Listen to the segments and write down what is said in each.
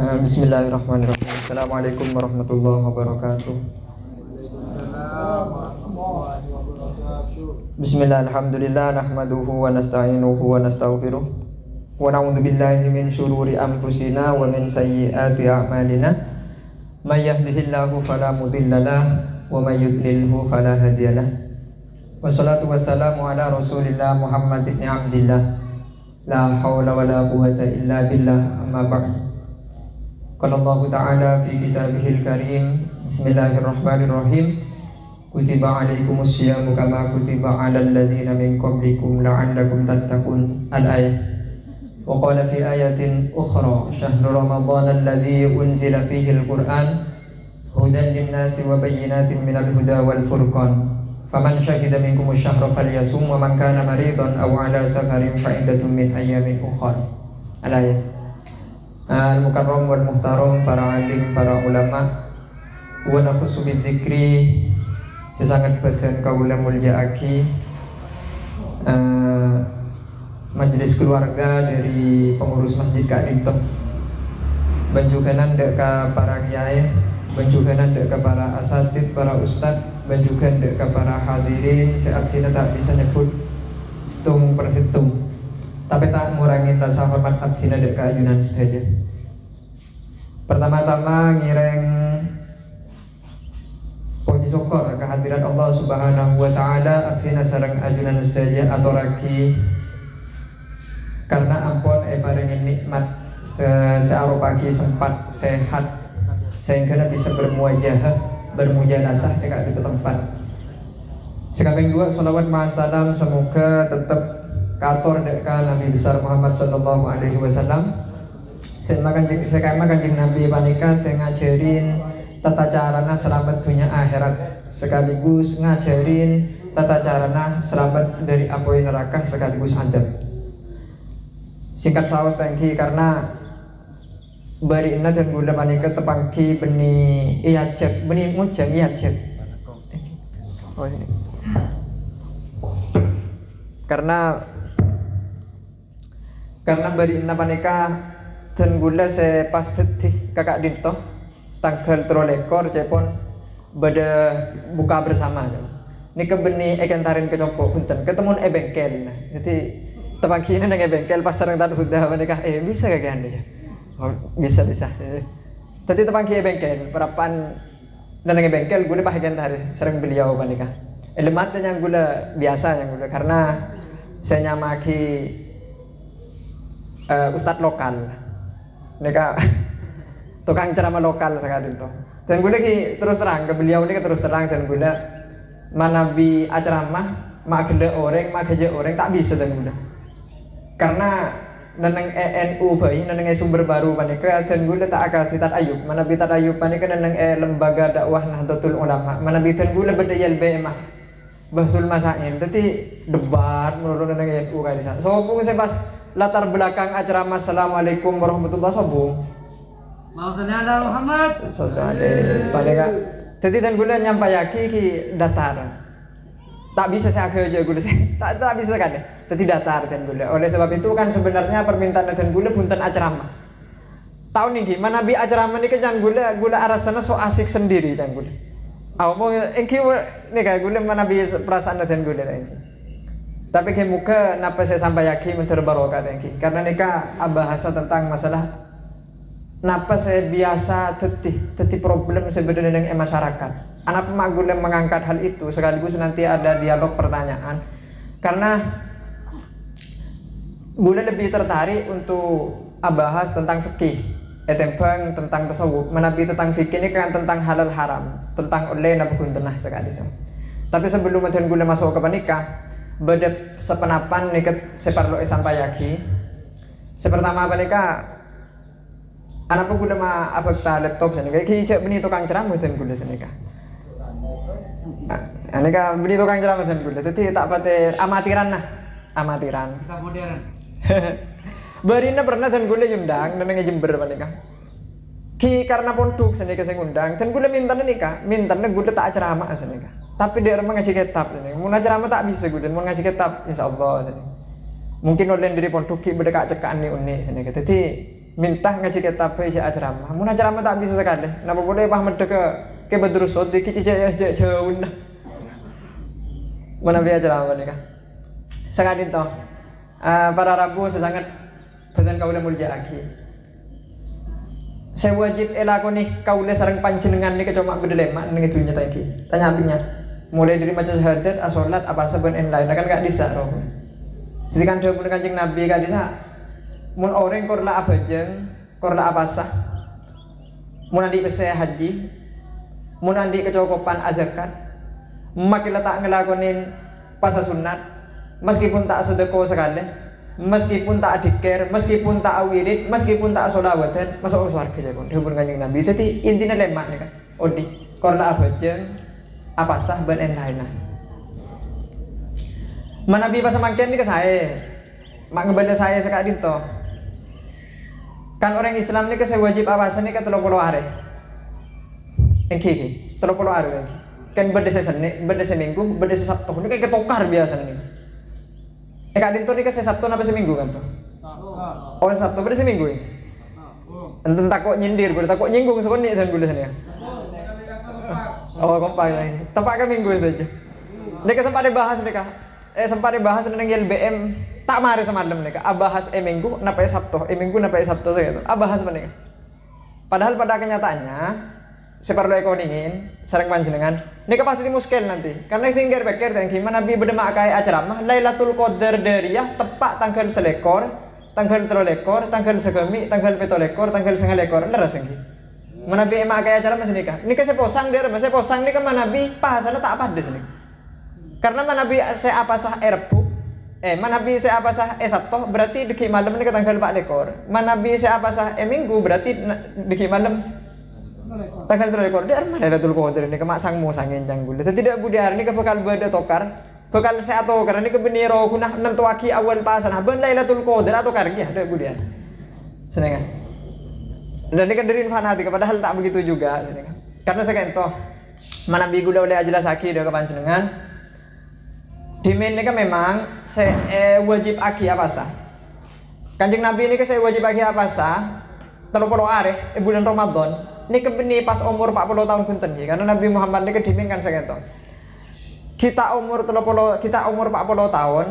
Bismillahirrahmanirrahim. Assalamualaikum warahmatullahi wabarakatuh. Bismillah, alhamdulillah, nahmaduhu wa nasta'inuhu wa nastaghfiruh wa na'udzu billahi min syururi anfusina wa min sayyiati a'malina. May yahdihillahu fala mudhillalah wa may yudlilhu fala hadiyalah. Wassalatu wassalamu ala Rasulillah Muhammad ibn Abdillah. La haula wa la quwwata illa billah, amma ba'd. Qala Allah Ta'ala fi kitabihil karim. Bismillahirrahmanirrahim. Kutiba alaikumus syiyamu kama kutiba alal ladzina min qablikum la'allakum tattaqun. Al-ayah. Wa qala fi ayatin ukhra, syahru ramadhan alladzi unzila fihi al-Qur'an hudan lin-nasi wa bayyinatin minal huda wal furqan. Faman syahida minkumus syahra falyasum wa man kana maridan aw ala safarin fa iddatun min ayyamin ukhra. Al-ayah. Al-mukarram wal muhtaram, para alim, para ulama, wa nafsu bidzikri, sesangat badan kaula mulyaaki majelis keluarga dari pengurus masjid Kak Dinto, banjuganan dek ka para kiai, banjuganan dek ka para asatid, para ustad, banjugan dek ka para hadirin. Seabdina tak bisa nyebut setung per setung, tapi tak ngurangin rasa hormat abdina dek ka ayunan saja. Pertama-tama ngireng puji syukur kehadiran Allah Subhanahu wa taala abdina sareng ajunan saja atau lagi karena ampun paringin nikmat searupagi sempat sehat sehingga bisa bermujanasah dekat itu tempat. Sekaping dua salawat ma'asalam semoga tetap kator dekat Nabi besar Muhammad sallallahu alaihi wasallam. Saya makan Nabi panika saya ngajarin tata carana selamat dunia akhirat, sekaligus ngajarin tata carana selamat dari api neraka sekaligus adab. Singkat saus tangki karena bari inna dan gula panika tepangki benih iyacep, benih mujang iyacep. Oh ini. Karena bari inna panika dan gula saya pas tetih kakak Dinto tanggal 3 cepon bada buka bersama. Ini ke benih ekentarin ke copok punten ketemu bengkel. Jadi tepang kini nang bengkel pas sareng tan huda menikah bisa kagak anda ya? Oh, bisa. Tadi tepang kini bengkel perapan dan nang bengkel gula pas ekentari sareng beliau menikah. Elemennya yang gula biasa yang gula karena saya nyamaki ustadz lokal. Mereka tukang ceramah lokal sekali itu. Dan gue lagi terus terang ke beliau ini terus terang dan gue manabi ceramah mak gede orang tak bisa dan gue karena neneng ENU bayi neneng sumber baru panika dan gue tak agak tat ayub manabi tat ayub panika neneng lembaga dakwah Nahdlatul Ulama manabi dan gue beda YLB mah bahsul masain tapi debat menurut neneng ENU kayak sana. So pun saya pas latar belakang ceramah Assalamualaikum warahmatullahi wabarakatuh. Maksudnya ada Muhammad. Pada jadi dan gula nyampayaki ki datar. Tak bisa saya aja gula tak bisa kan. Jadi datar dan gula. Oleh sebab itu kan sebenarnya permintaan dan gula punten ceramah. Tahu nih gimana bi ceramah ini kan gula arasana so asik sendiri kan gula. Aku mau engki nih kan gula mana bi perasaan dan gula engki. Tapi ke muka napa saya sampai yakin menter barokah tengki karena nikah bahasa tentang masalah napa saya biasa teti problem sebenarnya dengan masyarakat. Anak pemagulem mengangkat hal itu sekaligus nanti ada dialog pertanyaan karena gula lebih tertarik untuk bahas tentang fikih tentang tasawuf menabi tentang fikih ini kan tentang halal haram tentang oleh nabi kuntenah sekali. Tapi sebelum gula masuk ke panika beda sepenapan niket separlo sampai yaki. Sepertama apa nika? Anak pun gula ma abekta laptop sana. Kayak kicap beni tukang ceramah dan gula sana nika. Nika beni tukang ceramah dan gula. Tapi tak pate amatiran. Kita modern. Barina pernah dan gula yundang dan ngejember apa nika. Ki karena pondok sana nika saya ngundang dan gula minta gula tak ceramah sana nika. Tapi dia orang ngaji kitab ini. Mau ceramah tak bisa gue dan mau ngaji kitab insyaallah. Mungkin oleh dari pondok ki berdekat cekaan ni unik sana. Jadi minta ngaji kitab isi ceramah. Mun ceramah tak bisa sekali. Napa boleh paham ke bedrusot iki jauh nah. Mana biar ceramah nih kan. Sekali toh. Para Rabu sesangat badan kaula mulja lagi. Saya wajib elakoni kaula sareng panjenengan niki cuma bedelema ning dunya tadi. Tanya apinya. Mulai dari maca syahadat, asolat, apa saben lain kan gak bisa roh. Jadi kan dawuh Kanjeng Nabi gak bisa. Mun orang korla abajeng, korla abasah. Mun andi pese haji, mun andi kecukupan azakat. Makin tak ngelakonin puasa sunat, meskipun tak sedekah sekali, meskipun tak dikir, meskipun tak wirid, meskipun tak sholawatan, masuk surga saja pun. Dihubung Kanjeng Nabi. Jadi intinya lemak nih kan. Odi korla abajeng, abasah ben lain-lain. Manabi pas mangken ni ke saya, mak ngebanda saya sekali to. Kan orang Islam ni ke saya wajib awasan ni ke 30 hari. Engki 30 hari lagi. Kan benda saya Senin, benda saya Minggu, benda saya Sabtu. Ni kayak ketokar biasa ni. Kak Dinto ni ke saya Sabtu napa seminggu kan to? Oh Sabtu benda seminggu ni. Enten takut nyindir, gue takut nyinggung sekali dan gue sana. Oh kompak lagi. Tempat ke minggu itu aja. Ni sempat dibahas ni kah? Sempat dibahas tentang LBM tak mari semalam mereka abahas minggu napa Sabtu minggu napa Sabtu gitu abahas mereka padahal pada kenyataannya seperti ekor dingin sering panjenengan ini pasti muskil nanti karena tinggal pikir dan gimana Nabi berdemak kayak ceramah Lailatul Qadar Dariyah tepat tanggal selekor tanggal 3 lekor tanggal segemi tanggal 7 lekor tanggal 9 lekor leres nggih Nabi emak kayak ceramah senika ini saya posang dia saya posang ini kan Nabi bahasanya tak apa sini karena Nabi saya apa sah Rebu Manabi saya apa sah Sabtu berarti deki malam ni ke tanggal 4 lekor. Manabi saya apa sah Minggu berarti deki malam tanggal 3 lekor. Dia mana Lailatul Qadar ni ke mak sangmu sangin janggul. Tidak budiar ni ke bekal beda tokar. Bekal saya atau karena ni ke beniro kunah nentu aki awal pasan. Ben Lailatul Qadar atau kargi ada budiar. Senengan. Dan ni kan dari fanatik padahal tak begitu juga senengan. Karena saya kan toh Manabi gula oleh jelas aki dia ke panjenengan. Dimin ini kan memang saya wajib aki apa sah. Kanjeng Nabi ini kan saya wajib aki apa sah. 30 hari bulan Ramadan. Ini kebeni pas umur 40 tahun punten ya. Karena Nabi Muhammad ini dimin kan saya kata. Kita umur 40 tahun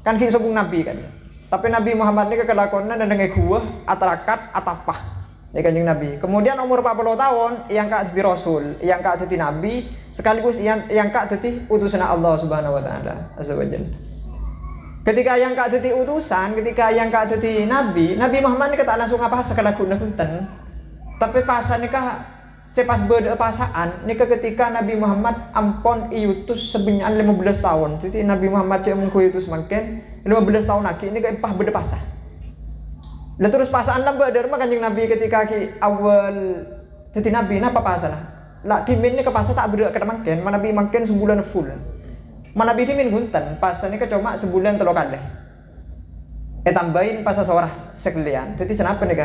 kan kita sebung Nabi kan. Tapi Nabi Muhammad ini kelakonnya dan dengan gua atarakat atapah. Ya Kanjeng Nabi. Kemudian umur 40 tahun yang kak jadi rasul, yang kak jadi nabi, sekaligus yang kak jadi utusan Allah Subhanahu wa taala azza wajalla. Ketika yang kak jadi utusan, ketika yang kak jadi nabi, Nabi Muhammad ini kata langsung apa sekala guna punten. Tapi pasan nikah sepas beda pasaan nikah ketika Nabi Muhammad ampon iutus sebenyan 15 tahun. Jadi Nabi Muhammad cek mengkuitus makin 15 tahun lagi ini empah beda pasah. Dan terus pasaan lamba dari Kanjeng Nabi ketika awal jadi Nabi napa pasal lah dimin ni ke pasal tak berak ke mangken Nabi mangken sebulan full Nabi dimin gunten pasal ni ke cuma sebulan 3 kali tambahin pasal seorang sekalian jadi kenapa ni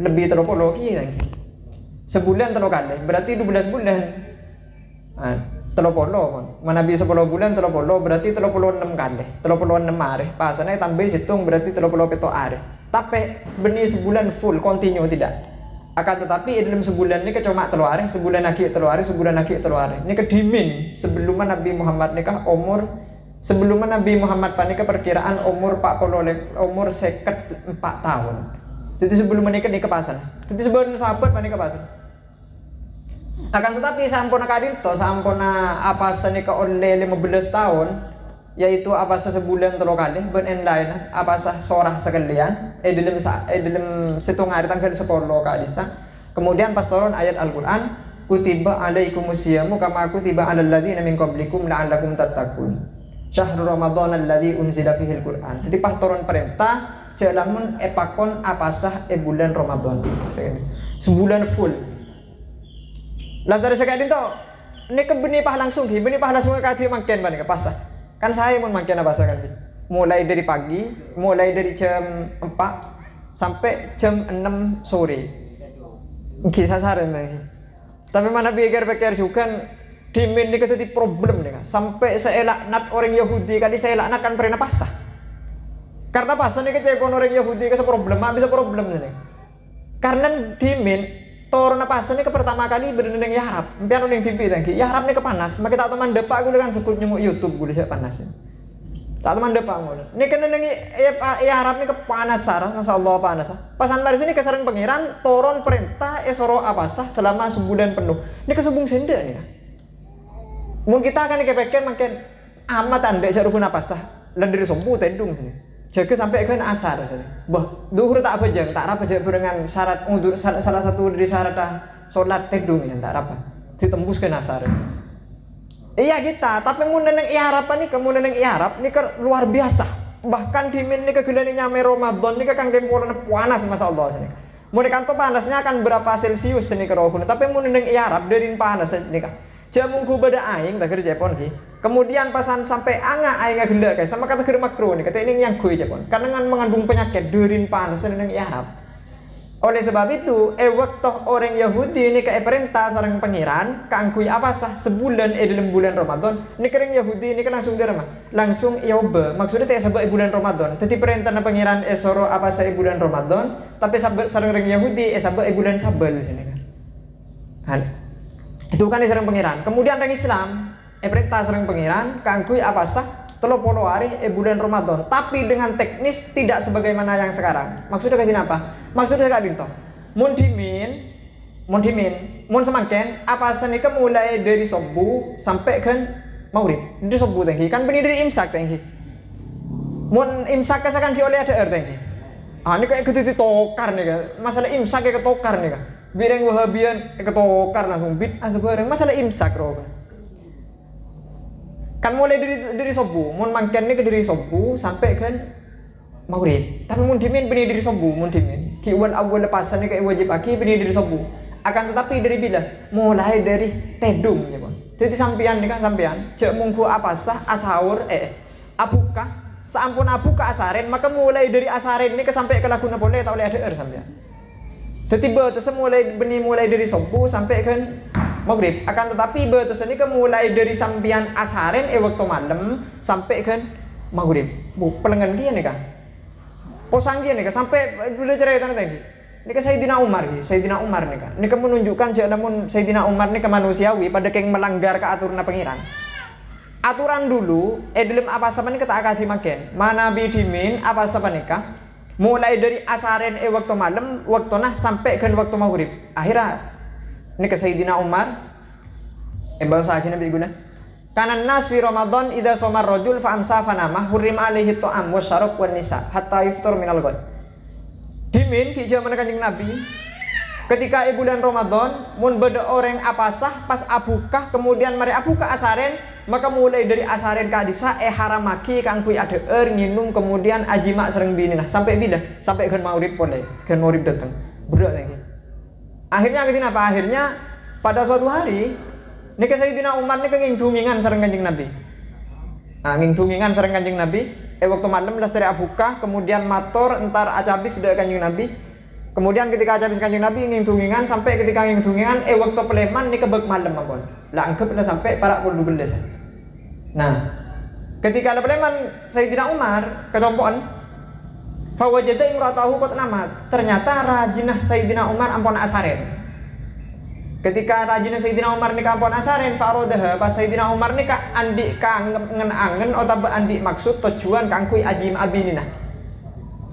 lebih 30 lagi sebulan 3 kali berarti 12 bulan 30 Nabi 10 bulan 30 berarti 36 kali 36 hari pasalnya tambahin hitung berarti 37 hari. Tapi benih sebulan full continue tidak. Akan tetapi dalam sebulan ini cuma 3 hari, sebulan lagi 3 hari, sebulan lagi 3 hari. Ini kedimin sebelum Nabi Muhammad nikah umur sebelum Nabi Muhammad panika perkiraan umur 54 tahun. Jadi sebelum menikah nikah pasan. Jadi sebelum sahabat panika pasan. Akan tetapi sampun kadito sampun apa senika oleh 15 tahun yaitu apa sebulan 3 kali ben lain apa seorang sekalian dalam setengah hari tanggal 10 kalisa kemudian pas turun ayat Al-Qur'an kutiba alaikumusyamu kama kutiba alal ladzina min qablikum la'allakum tattaqun syahrul ramadhan alladzi unzila fihil Qur'an. Jadi pas turun perintah jalamun epakon apa bulan Ramadan sebulan full las dari sekali itu ini kebeni pah langsung ke kati makin bani ke pasah. Kan saya mau makin apa kan mulai dari pagi mulai dari jam 4 sampai jam 6 sore kisah saran lagi tapi mana pikir juga dimin ini jadi problem nih sampai saya laknat orang Yahudi kali saya laknat kan pernah pasah karena pasah nih kecekon orang Yahudi ke problem bisa problem nih Karena dimin turun pasan ini ke pertama kali berdendeng yahrab. Mpian ning TV tadi. Yahrab ini kepanas, maka tak teman depak gue kan sebut nyemuk YouTube gue siap panas. Tak teman depak gue. Ini kan neng yahrab ini kepanas sarah, masyaallah panas. Pasan mari sini kesareng pangeran turun perintah esoro apasah selama sebulan penuh. Ini kesubung senda nih. Mungkin kita akan dikepeken makin amat anda rukun apasah. Dan dari sombu tendung sini. Jaga sampai ke asar. Bah, duhur tak bejang, tak apa jaga dengan syarat untuk salah satu dari syarat sholat tendung yang tak apa ditembus ke asar. Iya kita, tapi mun neng iharap nih, kemudian neng iharap nih luar biasa. Bahkan dimin nih kegilaan nyame Ramadan nih kang kempuran panas masyaallah sini. Mun kanto panasnya akan berapa Celsius sini kerohun, tapi mun neng iharap dari panas nih kang. Jamu ku beda aing tak kerja pon ki. Kemudian pasan sampai anga aing gila guys sama kata ger makro nih kata ini yang gue japon. Karena mengandung penyakit durin panas neng Arab. Oleh sebab itu, waktu orang Yahudi ini ke perintah sareng pangeran kangkui apa sah sebulan dalam bulan Ramadan. Ini kering Yahudi ini kan langsung derma. Langsung yoba. Maksudnya tidak sabak bulan Ramadan. Jadi perintah pangeran esoro apa sah bulan Ramadan, tapi sabak sareng orang Yahudi sabak bulan Sabal di sini kan. Itu kan sareng pangeran. Kemudian orang Islam perintah sareng pangeran kangkui apa sah 30 hari bulan Ramadan, tapi dengan teknis tidak sebagaimana yang sekarang. Maksudnya kayak apa? Maksudnya kayak gitu. Mun dimin, mun semakin apa senika mulai dari subuh sampai ke maghrib. Dari subuh tinggi kan benih dari imsak tinggi. Mun imsak kasakan ki oleh ada tinggi. Ah ini kayak gitu tokar nih kan. Masalah imsak kayak ketokar nih kan. Bireng wahabian ketokar langsung bid bareng masalah imsak roh. Kan mulai dari subuh, mun mangken ini ke dari subuh sampai ke maghrib. Tapi mun dimin benih dari subuh, mun dimin. Ki wan awal lepasan ini kayak wajib aki benih dari subuh. Akan tetapi dari bila? Mulai dari tedung ya Bang. Jadi sampean nih kan sampean, cek mungku apa sah ashaur abuka, saampun abuka asaren, maka mulai dari asaren ini ke sampai ke laguna boleh tak oleh ada sampean. Tiba-tiba mulai dari subuh sampai ke maghrib. Akan tetapi batas ini mulai dari sampian asaren waktu malam sampai ke maghrib. Pelengan dia nih kan. Posang dia nih kan sampai dulu cerita tadi. Ini kan Sayyidina Umar nih kan. Ini kan menunjukkan namun Sayyidina Umar nih ke manusiawi pada yang melanggar keaturan pangeran. Aturan dulu dalam apa sama nih kata akadi makin. Mana bidimin apa sama nikah. Mulai dari asaren waktu malam, waktu nah sampai ke waktu maghrib. Akhirnya ini ke Sayyidina Umar bahasa akhirnya biguna. Kanan nas fi Ramadan idza somar rajul fa amsa fa nama hurrim alaihi ta'am wa syarab wan nisa hatta yuftur minal ghad. Dimin ki zaman Kanjeng Nabi ketika bulan Ramadan mun beda orang apasah pas abukah kemudian mari abukah asaren maka mulai dari asaren ka disa haramaki kang kui ada nginum kemudian ajima sereng bini nah sampai bidah sampai ke maghrib boleh ke maghrib datang berat lagi. Akhirnya ketina apa? Akhirnya pada suatu hari nika Sayyidina Umar nika ngingtungingan sareng Kanjeng Nabi. Nah, ngingtungingan sareng Kanjeng Nabi waktu malam lastari abuka kemudian mator entar acabis dari Kanjeng Nabi. Kemudian ketika acabis Kanjeng Nabi ngingtungingan sampai ketika ngingtungingan waktu peleman nika beg malam mabon. Lah anggap lah sampai para 12. Nah, ketika ada peleman Sayyidina Umar ketompokan fawajada imratahu qad namat. Ternyata rajinah Sayyidina Umar ampun asaren. Ketika rajinah Sayyidina Umar nikah ampun asaren farodah pas Sayyidina Umar nikah andi kangen angen atau andi maksud tujuan kangkui ajim abinina.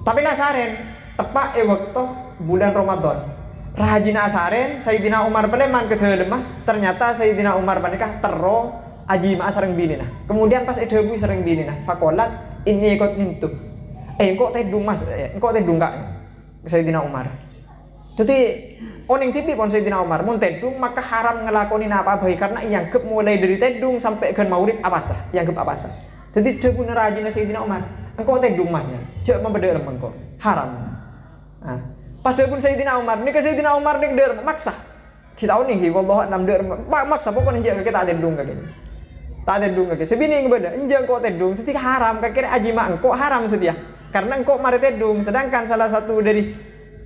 Tapi asaren tepak waktu bulan Ramadan. Rajinah asaren Sayyidina Umar peleman kedelemah ternyata Sayyidina Umar menikah tero ajima sareng binina. Kemudian pas edebu sareng binina fakolat ini ikut mintu. Kok tedung mas? Kok tedung kak? Sayyidina Umar. Jadi oning tipi pon Sayyidina Umar mun tedung maka haram ngelakoni apa baik karena ianggep mulai dari tedung sampai ke maghrib apa sah? Ianggep apa sah? Jadi debu nerajina Sayyidina Umar. Engkau tedung masnya. Cek membeda remen kok. Haram. Nah, pada pun Sayyidina Umar, nika Sayyidina Umar nik der maksa. Kita oning ki wallahu a'lam der maksa pokoknya njak kita tedung kagini. Tak tedung kagini. Sebini ngebeda enjang kok tedung, jadi haram kakek ajima engkau haram setia. Karena engkau mari tedung sedangkan salah satu dari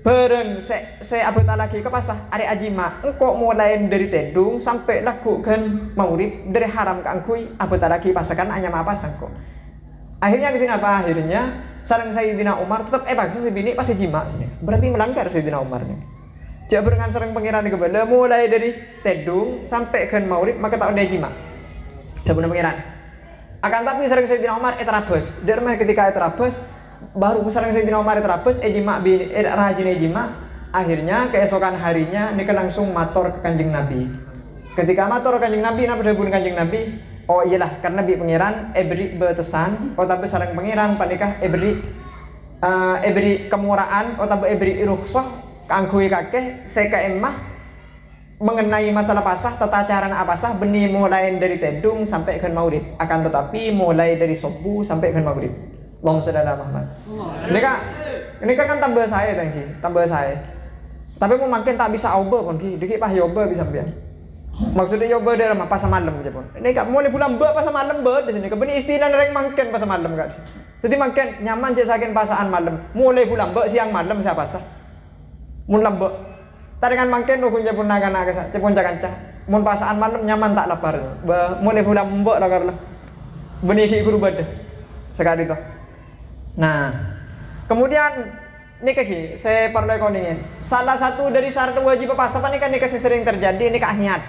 bareng saya abot lagi ke pasah ari ajima engkau mulai dari tedung sampai lakukan maghrib dari haram ke angkui abot lagi pasakan hanya apa sangko. Akhirnya ketina apa? Akhirnya sareng Sayyidina Umar tetap paksa si bini pasti jima sini. Berarti melanggar Sayyidina Umar nih. Jika berengan sareng pangeran kebala mulai dari tedung sampai ke maurib maka tak ada jima. Dah benar pangeran. Akan tapi sareng Sayyidina Umar terabas. Derma ketika terabas baru sareng Sayyidina Umar terabas jima bini rajin jima. Akhirnya keesokan harinya nika langsung mator ke Kanjeng Nabi. Ketika mator ke Kanjeng Nabi, napa dahun Kanjeng Nabi? Oh iyalah, karena bi pangeran beri betesan, tapi sareng pangeran panikah beri kemuraan, tapi beri rukhsah kangkui kakeh seka emah mengenai masalah pasah tata cara apasah benih mulai dari tedung sampai ke maulid. Akan tetapi mulai dari subuh sampai ke maulid. Allahumma shalli ala Muhammad. Ini kan tambah saya tangki, tambah saya. Tapi mau makin tak bisa oba pun ki, dikit pah yoba bisa biar. Maksudnya yoba dia mah pas malam aja pun. Ini kak mulai bulan ba pas malam ba di sini. Kebeni istilah nereng makin pas malam kak. Jadi makin nyaman cek sakin pasaan malam. Mulai bulan ba siang malam saya pasah. Mulam ba. Taringan makin nukun je pun naga sa cepon cakanca. Mun pasaan malam nyaman tak lapar. Ba mulai bulan ba lah karlah. Beni ki guru bade. Sekali itu. Nah, kemudian ini kaki saya perlu koningin. Salah satu dari syarat wajib pasah apa nih kan ini sering terjadi ini aniat.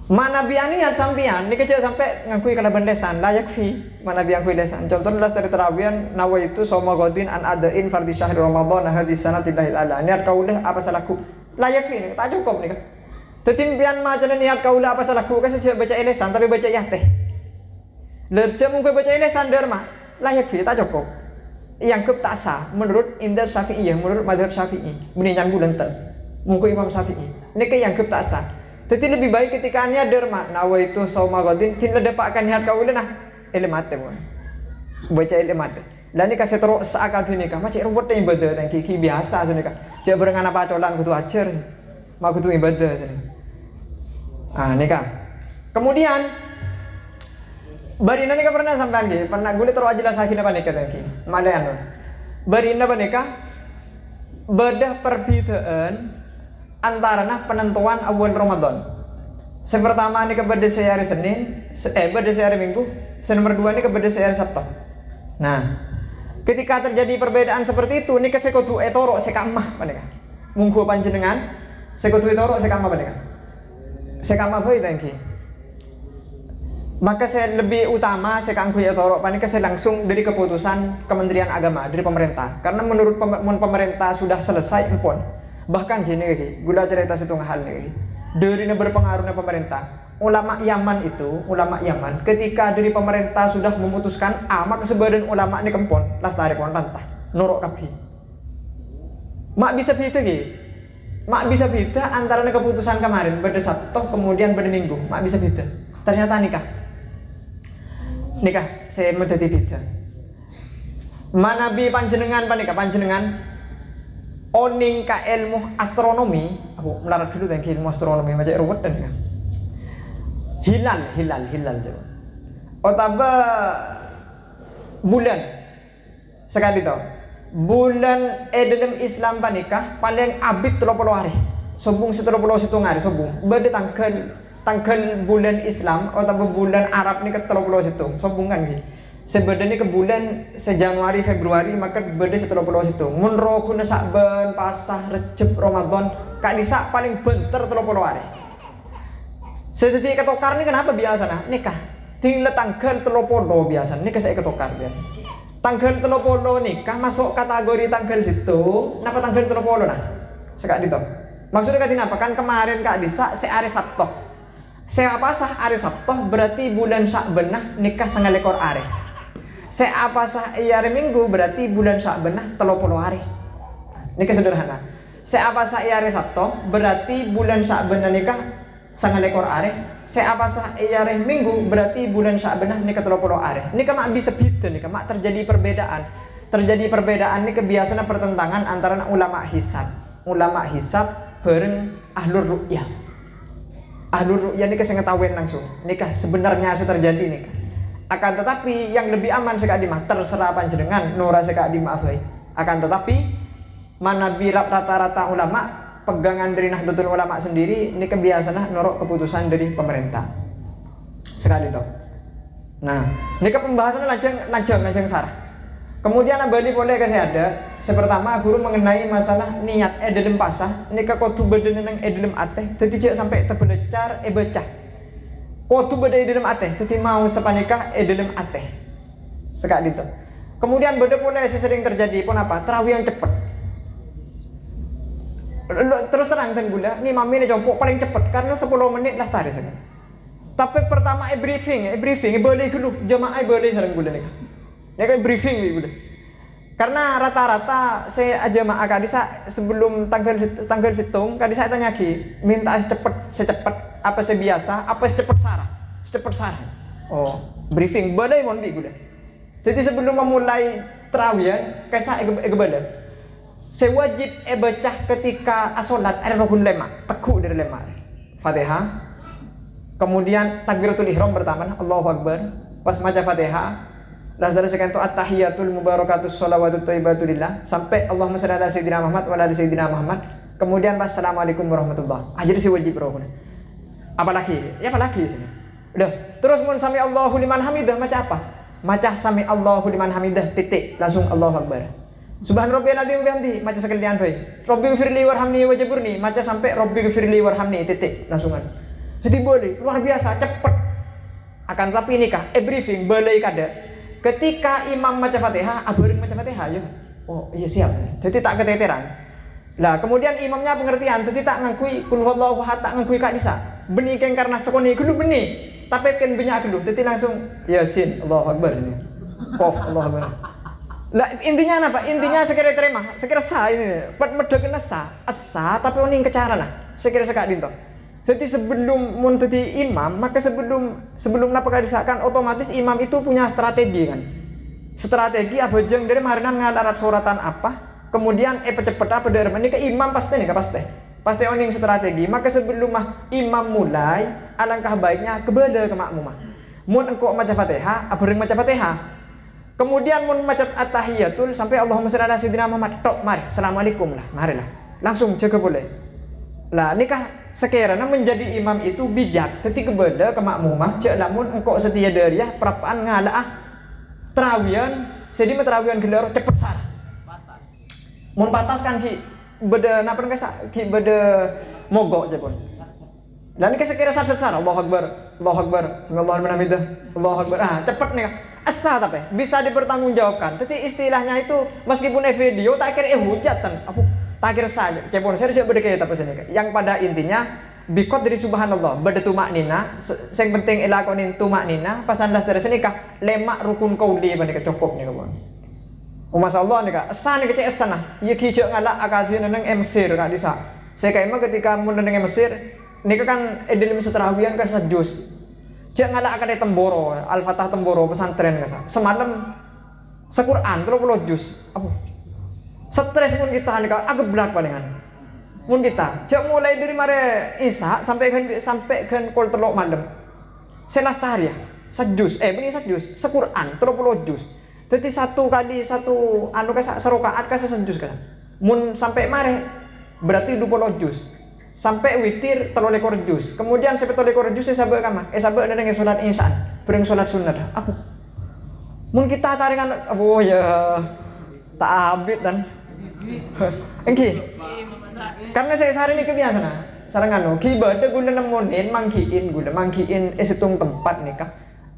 Mana bi aniat sampian ini kecil sampai ngakui kalau bendesan layak fi mana bi ngakui desan. Contohnya dari terawian nawa itu soma godin an adain fardhi syahr ramadan hadis sanatillahil ala. Niat kaulah apa salahku layak fi ini tak cukup nih kan. Tetimpian macam niat kaulah apa salahku kan saja baca elesan tapi baca ya teh. Lecem mungkin baca elesan derma layak fi tak cukup. Yang kep tak sah menurut Indah Syafi'iyah, menurut madhab Syafi'i meninjang bulan ten mungkin Imam Syafi'i ini ke yang kep tak sah. Jadi lebih baik ketika niat derma nawa itu sauma godin tin ledepakkan niat kau nah elemate pun baca elemate dan ini kasih terus seakan ini kah macam robot yang ibadah yang kiki biasa sini kah cek berengan apa colan kutu acer mak kutu ibadah sini ini kah kemudian Barina nika pernah sampean ki, pernah gue terus jelas sakin apa nika tangki. Madayan. Barina apa nika? Bedah perbedaan antara penentuan awal Ramadan. Sepertama nika beda sehari Senin, beda sehari Minggu. Nomor 2 nika beda sehari Sabtu. Nah, ketika terjadi perbedaan seperti itu, nika sekutu etoro sekamah apa nika? Munggu panjenengan, sekutu etoro sekamah apa nika? Sekamah bae tangki. Maka saya lebih utama saya kangkui atau panika saya langsung dari keputusan Kementerian Agama dari pemerintah karena menurut pemerintah sudah selesai empon bahkan gini lagi gula cerita situ hal nih dari berpengaruhnya pemerintah ulama Yaman ketika dari pemerintah sudah memutuskan maka sebadan ulama ini kempon lastari pon tantah norok kapi mak bisa beda antara keputusan kemarin pada Sabtu kemudian pada Minggu mak bisa beda ternyata nikah saya menjadi beda. Mana bi panjenengan oning ka ilmu astronomi, aku melarat dulu tentang ilmu astronomi macam ruwet dan kan. Hilal coba. Otaba bulan sekali tau. Bulan dalam Islam panikah paling abid 30 hari. Sobung 30 hitung hari sobung. Beda tanggal bulan Islam atau bulan Arab ni ke 30 situ sombungan gitu sebenarnya ke bulan Januari Februari maka beda 30 situ munro kuna Sa'ban pasah Recep Ramadan kak disa paling bentar 30 hari sedikit ketokar ni kenapa biasa nah nikah tinggal tanggal 30 biasa nikah saya ketokar biasa tanggal 30 nikah masuk kategori tanggal situ kenapa tanggal 30 nah sekak dito maksudnya katin apa kan kemarin kak disa hari Sabtu saya apa sah hari Sabtu berarti bulan Sya'ban nikah sangat lekor hari. Saya apa sah hari Minggu berarti bulan Sya'ban 30 hari. Nikah sederhana. Saya apa sah hari Sabtu berarti bulan Sya'ban nikah sangat lekor hari. Saya apa sah hari Minggu berarti bulan Sya'ban nikah 30 hari. Nikah mak bisa beda nikah mak terjadi perbedaan. Terjadi perbedaan ini kebiasaan pertentangan antara ulama hisab bareng ahlur ru'yah. Ahlul ru'yah nikah saya ngetahuin langsung nikah sebenarnya terjadi nikah akan tetapi yang lebih aman sekali mah terserah panjenengan nora sekali maafai akan tetapi mana birap rata-rata ulama pegangan dari Nahdlatul Ulama sendiri ini kebiasaan norok keputusan dari pemerintah sekali toh Nah, ini ke pembahasan lajeng sarah. Kemudian abadi boleh kasih ada. Sepertama guru mengenai masalah niat dalam pasah. Ini ke kotu badan nang dalam ateh. Jadi jek sampai terbelecar becah. Kotu badan dalam ateh. Jadi mau sepanikah dalam ateh. Sekali itu. Kemudian beda boleh sering terjadi pun apa? Terawih yang cepat. Terus terang dan gula. Ini mami ini jompo paling cepat karena 10 menit lah tadi sekali. Tapi pertama briefing boleh dulu jamaah boleh sering gula nih. Ya kayak briefing gitu. Karena rata-rata saya jamaah kadisa sebelum tanggal hitung kadisa tanya lagi minta secepat apa sebiasa apa secepat sarah. Oh, briefing boleh mon gula. Jadi sebelum memulai terawih kaisa ibadah. Saya wajib baca ketika asolat ada rukun lema, teguh dari lema. Fatihah. Kemudian takbiratul ihram pertama, Allahu Akbar. Pas maca Fatihah, dari sekian itu at-tahiyatul mubarakatus sholawatut thayyibatulillah sampai Allahumma shalli ala sayyidina Muhammad wa ala sayyidina Muhammad. Kemudian assalamualaikum warahmatullah. Jadi si wajib rukun. Apalagi sini. Udah, terus mun sami Allahu liman hamidah maca apa? Maca sami Allahu liman hamidah titik, langsung Allahu Akbar. Subhan rabbiyal azim bihamdi maca sekalian bae. Rabbi ghfirli warhamni wajburni maca sampai Rabbi ghfirli warhamni titik, langsungan. Jadi boleh, luar biasa, cepat. Akan tapi nikah, briefing boleh kada. Ketika imam maca Fatihah, abareng maca Fatihah ya. Oh, iya siap. Jadi tak keteteran. Lah, kemudian imamnya pengertian, jadi tak ngakui kul huwallahu ahad, tak ngakui kak disa. Benih keng karena sekoni kudu benih. Tapi kan banyak dulu, jadi langsung Yasin, Allahu Akbar ini. Qaf, Allahu Akbar. Lah intinya apa? Intinya sekira terima, sekira sah ini. Medhe kena sah, asa tapi oning kecara lah. Sekira sekak dinto. Jadi sebelum mun jadi imam, maka sebelum napa disahkan otomatis imam itu punya strategi kan. Strategi apa jeng dari marinan ngadarat suratan apa, kemudian cepet apa dari ini ke imam pasti nih pasti oning strategi. Maka sebelum imam mulai, alangkah baiknya kebeda ke makmum. Mun engkau maca Fatihah, abareng maca Fatihah. Kemudian mun maca at-tahiyatul sampai Allahumma shalli ala sayyidina Muhammad tok mari assalamualaikum lah marilah langsung jaga boleh. Lah nikah sekiranya menjadi imam itu bijak ketika beda ke makmumah cek lamun engkau setia dariah perapaan ngalah terawian jadi terawian gelar cepet sarah mun patas kan ki beda napa ki beda mogok jepun dan ini sekira sarah Allahu Akbar Allahu Akbar cepet nih asa tapi bisa dipertanggungjawabkan tapi istilahnya itu meskipun video tak kira hujatan apa takir saja, cepon saya siap berdekaya tapi sini. Yang pada intinya bikot dari subhanallah, berde tumak nina. Yang penting ilakonin tumak nina. Pasan das dari sini kah lemak rukun kauli pada cukup nih kawan. Masyaallah nih kak, asa nih kecil asa nah. Ia kijak ngalah akadnya neng Mesir kak disa. Saya kayak ketika mau neng Mesir, nih kan dalam seterawian kan sejus. Cek ngalah akadnya temboro, al-fatah temboro pesantren kasa. Semalam sequran terus puluh jus. Apa? Stres pun kita nih kak, agak belak palingan. Mun kita, cek mulai dari mare Isa sampai kan kol telok malam. Selas tahar ya, sejus, ini sejus, sequran, 30 jus. Jadi satu anu kayak serokaat kayak sejus kan. Mun sampai mare berarti 20 jus. Sampai witir 30 jus. Kemudian sampai 30 jus saya sabek kamar. Sabek ada yang sholat insan, bering sholat sunat. Aku. Mun kita taringan, oh ya tak habis dan. Engki. Karena saya sehari ini kebiasaan. Sarangano, ibadah guna nemonin mangkiin esitung tempat nih kak.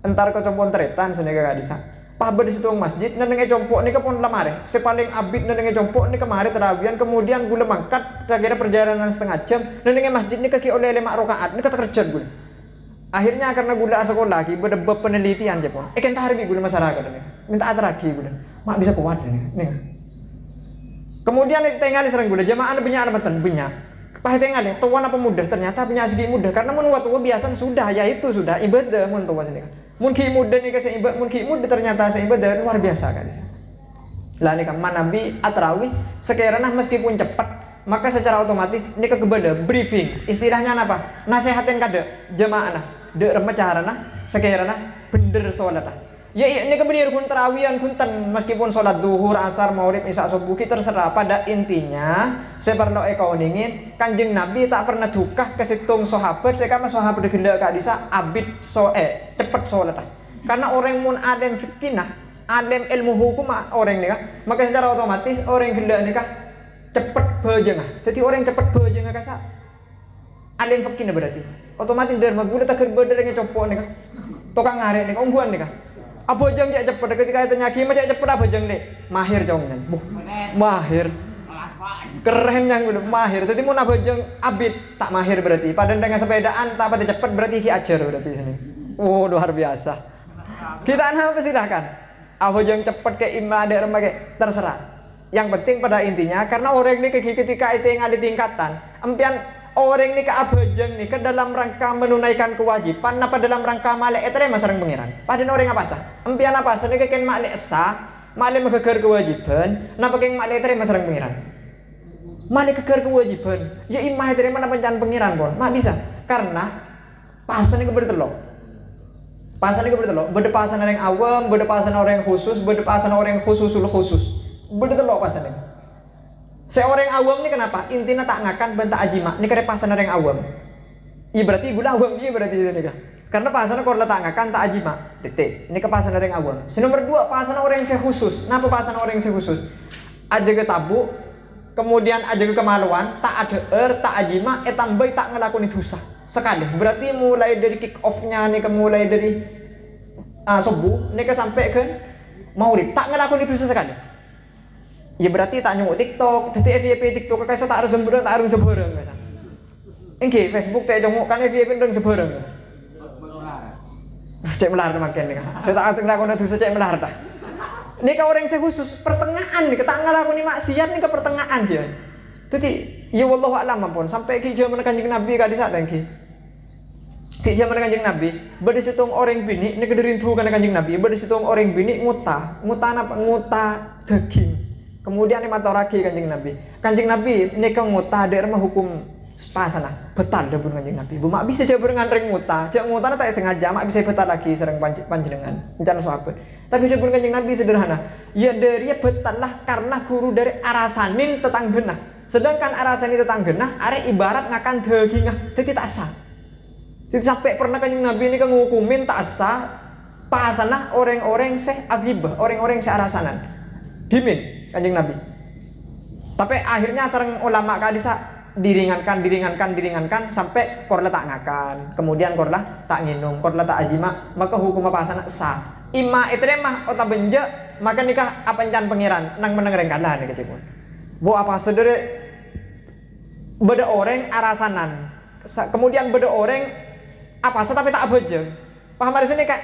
Entar ke compon teretan senega kadisa. Pabar di situng masjid nenenge compok nih pon lamare. Sepaling abid nenenge compok nih kemari terawian kemudian gula mangkat kira perjalanan setengah jam nenenge masjid nih kaki oleh 5 rakaat nih kata kerja gula. Akhirnya karena gula sekolah lagi berdebab penelitian Jepun. Kan tahari gula masyarakat nih. Minta atraki gula. Mak bisa kuat nih. Kemudian tinggal serang gula jamaah punya armatan punya. Pahit tinggal deh, tuan apa mudah ternyata punya segi mudah karena mun waktu biasa sudah ya itu sudah ibadah mun tua sini kan. Mun ki mudah nih kasih ibadah mun ki mudah ternyata ibadah luar biasa kan. Lah nih kan Nabi atrawih sekiranya meskipun cepat maka secara otomatis ini kebada briefing istilahnya apa? Nasihat yang kada jamaah nah, de remacaharana sekiranya bener sholat lah. Ya ini kebenar kun terawian kunten meskipun sholat duhur, asar, maurib, isya, subuh terserah pada intinya saya perlu ingin kanjeng Nabi tak pernah dukah ke situng sahabat saya kama sahabat genda kak disa abid cepet sholat lah Karena orang mun alim fikih alim ilmu hukum orang nih maka secara otomatis orang gila nih cepet bejeng jadi orang cepet bejeng kasa alim fikih berarti otomatis dari magula tak kerja copok nih tukang ngarik nih ombuan nih abojeng cek cepet ketika itu nyaki mah cek cepet abojeng nih mahir jongnya mahir keren yang udah mahir jadi mau abojeng abid tak mahir berarti padahal dengan sepedaan tak pati cepet berarti ki ajar berarti sini luar biasa kita apa silahkan abojeng cepet ke imam ada remaja terserah yang penting pada intinya karena orang ini ketika itu yang ada tingkatan empian orang ini ke abojeng nih ke dalam rangka menunaikan kewajiban apa dalam rangka malek etere masareng pengiran padahal orang apa sah empian apa sah ini keken malek sah malek mengejar kewajiban napa keng malek etere masareng pengiran malek kejar kewajiban ya imah etere mana pencan pengiran pun mak bisa karena pasan ini kebertelok pasan ini kebertelok beda pasan orang awam beda pasan orang khusus beda pasan orang khususul khusus beda telok pasan ini seorang awam ini kenapa intinya tak ngakan bentak ajima ini karena pasan orang awam iya berarti gula awam iya berarti ini kan karena pasan kalau tak ngakan tak ajima titik ini ke pasan orang awam nomor 2 pasan orang yang khusus napa pasan orang yang khusus aja ke tabu kemudian aja ke kemaluan tak ada tak ajima tambai tak ngelakuin dosa sekali berarti mulai dari kick off-nya nih mulai dari subuh nih sampai ke maurib tak ngelakuin dosa sekali ya berarti tak nyunguk TikTok jadi FYP TikTok kayak tak harus sembarang tak harus sebarang enggak Facebook tak nyunguk kan FYP ndang sebarang cek melar makin nih saya tak ngelakuin dosa cek melar dah ini ke orang yang khusus pertengahan nih tak ngelakuin maksiat nih ke pertengahan dia jadi ya wallahu a'lam pun sampai ke zaman Kanjeng Nabi kali saat ki zaman Kanjeng Nabi bade situng orang bini ini kederintu kan Kanjeng Nabi bade situng orang bini nguta apa nguta daging kemudian ini matoraki Kanjeng Nabi ini ke nguta ada rumah hukum pasana betal dapur Kanjeng Nabi bu mak bisa jabar dengan ring nguta jak nguta tak sengaja mak bisa betal lagi sering panjenengan rencana sahabat tapi dapur Kanjeng Nabi sederhana ya dari betal lah karena guru dari arasanin tetanggena sedangkan arasani tetanggena arek ibarat ngakan daging jadi tak sah jadi sampai pernah Kanjeng Nabi ini kan ngukumin tak sah pasanah orang-orang seh agibah orang-orang seh arasanan dimin Kanjeng Nabi tapi akhirnya sering ulama kadisa diringankan sampai korla tak ngakan kemudian korla tak nginum korla tak ajima maka hukum pasanah sah ima itu mah otak benjek maka nikah apa encan pengiran nang menengereng kalah nih kecil bu apa saudara beda orang arasanan kemudian beda orang apa sih tapi tak bejeng paham di sini kak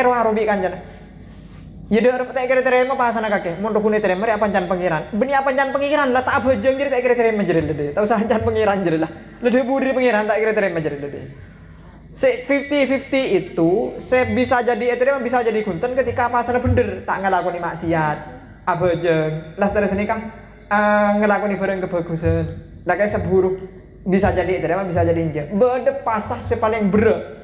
erwah robi kan jana ya der tak kira terima bahasana kakek mun rukune terima apa jangan pengiran beni apa jangan pengiran lah tak bejeng jadi tak kira terima jadi lede tahu sah jangan pengiran jadi lah lede budi pengiran tak kira terima jadi lede se 50-50 itu se bisa jadi terima bisa jadi gunten ketika pasana bener tak ngelakoni maksiat abejeng las dari sini kan ngelakoni barang kebagusan lah kayak seburuk bisa jadi terima bisa jadi injek bede pasah sepaling berat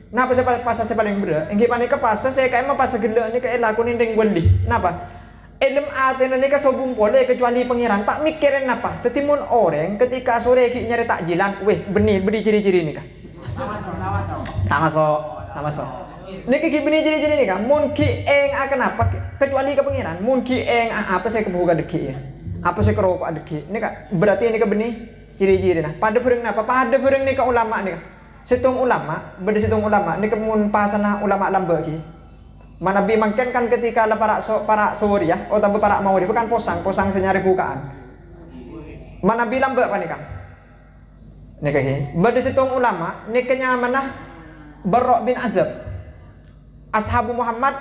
napa pasah sepaling berat enggi panik ke pasah saya kayak mah pasah gila ini kayak lakoni ning wendi napa ilm atene ini ke sobung pole kecuali pengiran tak mikirin napa tetimun orang ketika sore ki nyari takjilan wis beni ciri-ciri ini kan tak masuk niki ki beni ciri-ciri ini kan mun ki eng akan apa kecuali ke pengiran mun ki eng apa saya kebuka deki ya apa saya kerokok deki ini kan berarti ini ke beni ciri-ciri nah pada bareng napa pada bareng nih ke ulama nih kan situng ulama beda situng ulama ini kemun pasana ulama lamba ki mana bi mangken kan ketika para sore ya atau para mawari bukan posang senyari bukaan mana bi lamba apa nih kan nih kayak beda situng ulama nih kenyamana Barra bin Azab ashabu Muhammad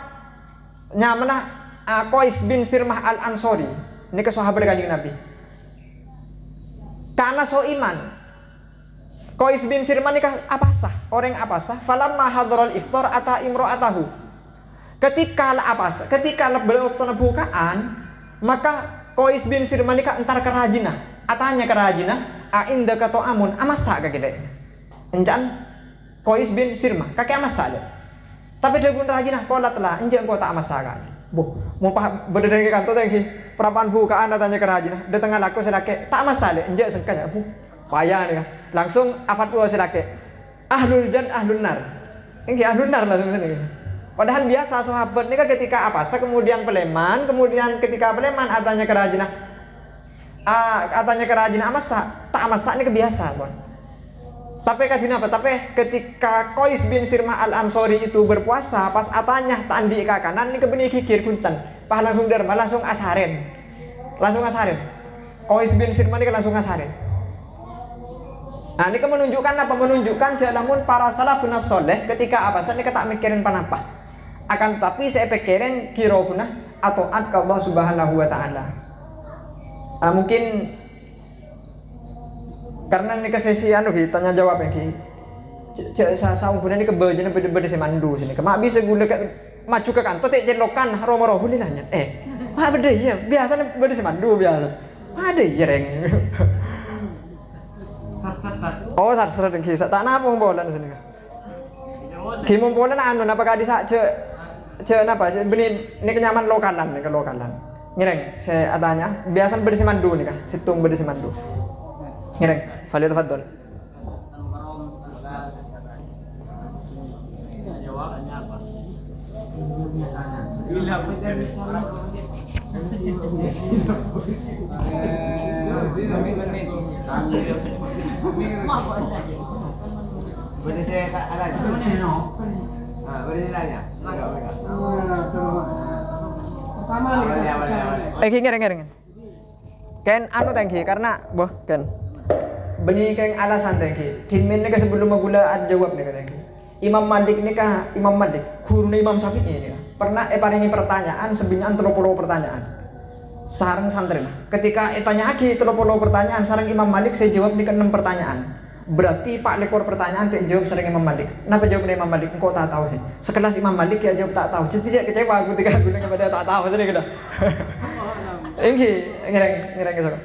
nyamana Qais bin Sirmah al Ansori ini ke sahabat Kanjeng Nabi karena so iman Qais bin Sirman nikah apa sah orang apa sah falamma hadral iftar ata imra'atahu ketika waktu bukaan maka Qais bin Sirman nikah entar kerajina atanya kerajina inda kato amun amasa kagede encan Qais bin Sirman kakek amasa aja tapi dia pun rajinah kolat lah enjak kau tak amasa kan mau berdiri ke kantor tadi perapaan bukaan datanya kerajina di tengah laku sedake tak amasa aja enjak sengkanya payah nih kan langsung afat dua sedake ahlul jan ahlun nar Ini anunar lah sebenarnya. Padahal biasa sahabat ini kan ketika apa? Kemudian peleman, kemudian ketika peleman atanya kerajinan. Atanya kerajinan masak, tak masak ini kebiasaan, Bon. Tapi kadina apa? Tapi ketika Qais bin Sirmah al-Ansori itu berpuasa, pas atanya tak andi ke kanan ini kebeni kikir kuntan. Pas langsung derma, langsung asarin. Qais bin Sirmah ini langsung asarin. Nah, ini kan menunjukkan apa? Menunjukkan jalamun para salafun soleh ketika apa? Saya ini tak mikirin panapa. Akan tapi saya pikirin kiroguna atau ad ke Allah Subhanahu wa taala. Mungkin karena ini ke sesi tanya jawab yang saya ini kebajian beda semandu sini. Mak bisa gula maju ke kantor tak celokan romo-romo nanya. Mak beda ya, biasanya beda semandu biasa. Ada ya reng. Oh, sat yang kisah tak napa ngompolan sini. Ngompolan apakah di saat napa? Beli ini kenyaman lokalan nih ke lokalan. Ngireng, saya adanya biasa beda semandu nih kah? Situng beda semandu. Ngireng, Fadil tafadhol. Jawabannya apa? Boleh saya agak sebenarnya no. Boleh tanya. Pertama nih. Ngireng. Ken tangki karena boh kan. Beni keng alasan tangki. Timin ni sebelum magula ad jawab ni tangki. Imam Malik ni Imam Malik, guru Imam Syafi'i ni pernah paringi pertanyaan sebenarnya 30 pertanyaan. Sareng santri. Ketika tanya lagi 30 pertanyaan sareng Imam Malik saya jawab ni ke 6 pertanyaan. Berarti 4 pertanyaan tak jawab sareng Imam Malik. Kenapa jawab Imam Malik? Engkau tak tahu sih. Sekelas Imam Malik ya jawab tak tahu. Jadi tidak kecewa aku ketika guna kepada tak tahu sini kita. Ini ngereng kesana.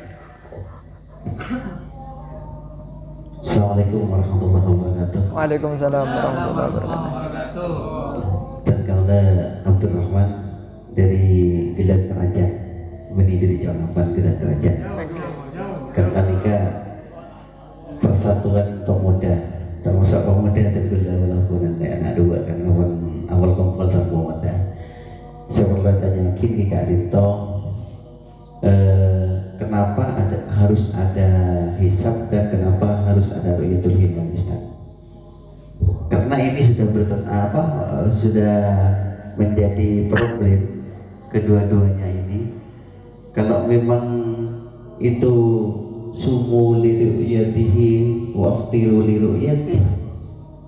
Assalamualaikum warahmatullahi wabarakatuh. Waalaikumsalam warahmatullahi wabarakatuh. Dan kaula Abdurrahman dari Gelat Kerajaan, dari Jalan Gelat Kerajaan. Karena nikah Persatuan Pemuda, termasuk pemuda tergila melakukan anak dua kan awal kumpul sama pemuda. Saya pernah tanya kini Kak Adito, kenapa harus ada hisab dan kenapa harus ada ru'yatul hilal Ustaz? Karena ini sudah menjadi problem kedua-duanya ini. Kalau memang itu sumu li ru'yatihi wa aftiru li ru'yatihi,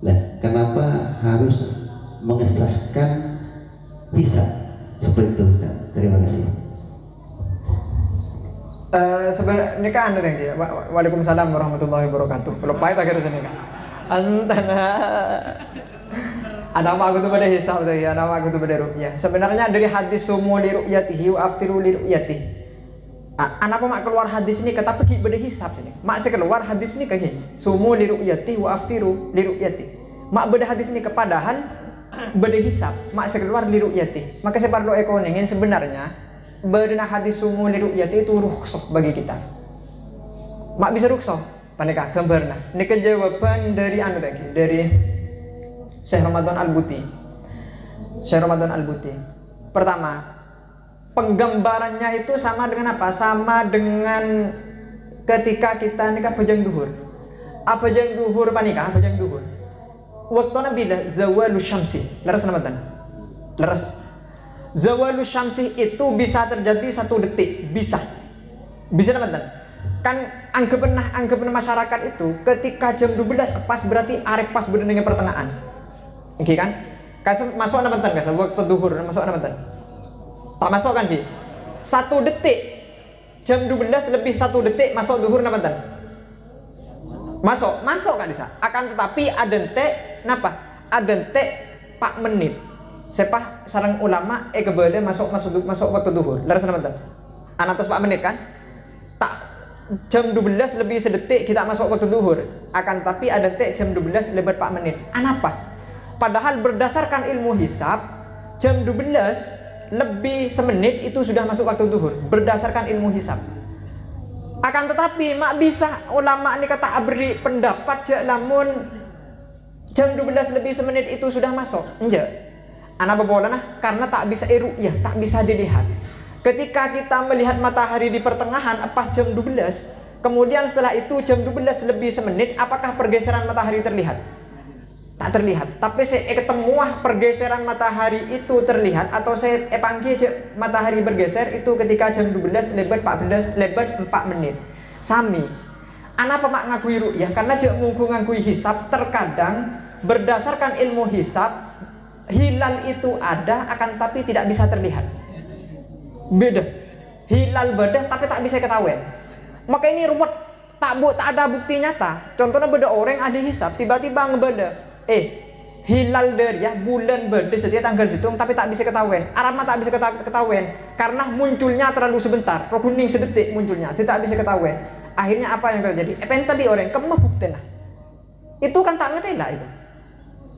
lah kenapa harus mengesahkan hisab seperti itu Ustaz? Terima kasih. Sebenarnya ini kan tadi. Waalaikumsalam warahmatullahi wabarakatuh. Kalau pahit akhir sini kan. Antara ada apa aku tuh pada hisab tadi, ada apa aku tuh pada ru'yah. Sebenarnya dari hadis sumu li ru'yatihi wa aftiru li ru'yatihi. Anak apa mak keluar hadis ini kata pergi pada hisab ini. Mak saya keluar hadis ini kayak sumu li ru'yatihi wa aftiru li ru'yatihi. Mak beda hadis ini kepadahal beda hisab. Mak saya keluar li ru'yatihi. Maka saya perlu ekonomin sebenarnya berdana hadis sumu li ru'yati itu rukhsah bagi kita. Mak bisa rukhsah paneka gambarna. Ini jawaban dari tadi dari Syekh Ramadan Al-Buti. Pertama, penggambarannya itu sama dengan apa? Sama dengan ketika kita nikah bajang duhur. Apa bajang duhur panika? Bajang duhur. Waktuna bila zawalu syamsi. Leres namatan. Leres. Zawalus syamsi itu bisa terjadi 1 detik, bisa teman-teman. Kan anggapan masyarakat itu ketika jam 12 pas berarti arep pas dengan pertengahan. Oke kan? Kasih masuk teman-teman, kasih waktu duhur masuk teman-teman. Tak masuk kan Ki? 1 detik. Jam 12 lebih 1 detik masuk duhur teman-teman. Masuk kan bisa. Akan tetapi ada napa? Ada 4 menit. Sepah sarang ulama kebale masuk waktu duhur. Leres teman-teman. Anatos 4 menit kan? Tak jam 12 lebih sedetik kita masuk waktu duhur. Akan tapi ada jam 12 lebih 4 menit. Apa? Padahal berdasarkan ilmu hisab jam 12 lebih semenit itu sudah masuk waktu duhur berdasarkan ilmu hisab. Akan tetapi mak bisa ulama ini kata beri pendapat lamun jam 12 lebih semenit itu sudah masuk? Enggak. Anak berbola nah, karena tak bisa ru'yah, tak bisa dilihat. Ketika kita melihat matahari di pertengahan pas jam 12, kemudian setelah itu jam 12 lebih semenit, apakah pergeseran matahari terlihat? Tak terlihat. Tapi saya ketemu pergeseran matahari itu terlihat, atau saya panggil matahari bergeser itu ketika jam 12 lebat 4 menit. Sami. Anak pemak ngakui ru'yah karena jek mungku ngakui hisab. Terkadang berdasarkan ilmu hisab, hilal itu ada akan tapi tidak bisa terlihat. Beda. Hilal beda tapi tak bisa ketahuan. Maka ini ruwet, tak ada bukti nyata. Contohnya beda orang ahli hisab tiba-tiba ngebeda, hilal dari ya bulan beda setiap tanggal hitung tapi tak bisa ketahuan. Arab tak bisa ketahuan karena munculnya terlalu sebentar. Roh kuning sedetik munculnya, tidak bisa ketahuan. Akhirnya apa yang terjadi? Tadi orang kemah bukti lah. Itu kan tak ngerti lah itu.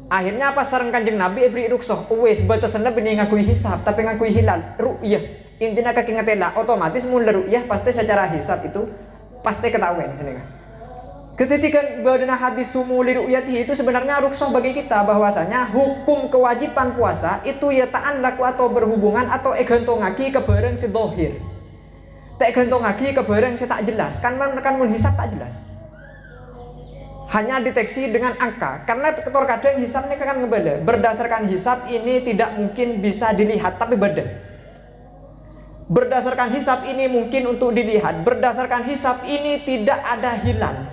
Akhirnya apa sareng Kanjeng Nabi beri rukhsah. Wes batasannya benih ngakui hisab tapi ngakui hilal ru'yah. Intinya kaki ngetela otomatis mulai ru'yah pasti secara hisab itu pasti ketahuan sini kan. Ketika badana hadis sumuli ru'yati itu sebenarnya rukhsah bagi kita bahwasanya hukum kewajiban puasa itu ya ta'an laku atau berhubungan atau gantung ngaki ke bareng si dohir. Tak gantung ngaki ke bareng si tak jelas. Kan mun hisab tak jelas. Hanya deteksi dengan angka. Karena terkadang hisab ini kan ngebeda. Berdasarkan hisab ini tidak mungkin bisa dilihat tapi beda. Berdasarkan hisab ini mungkin untuk dilihat. Berdasarkan hisab ini tidak ada hilal.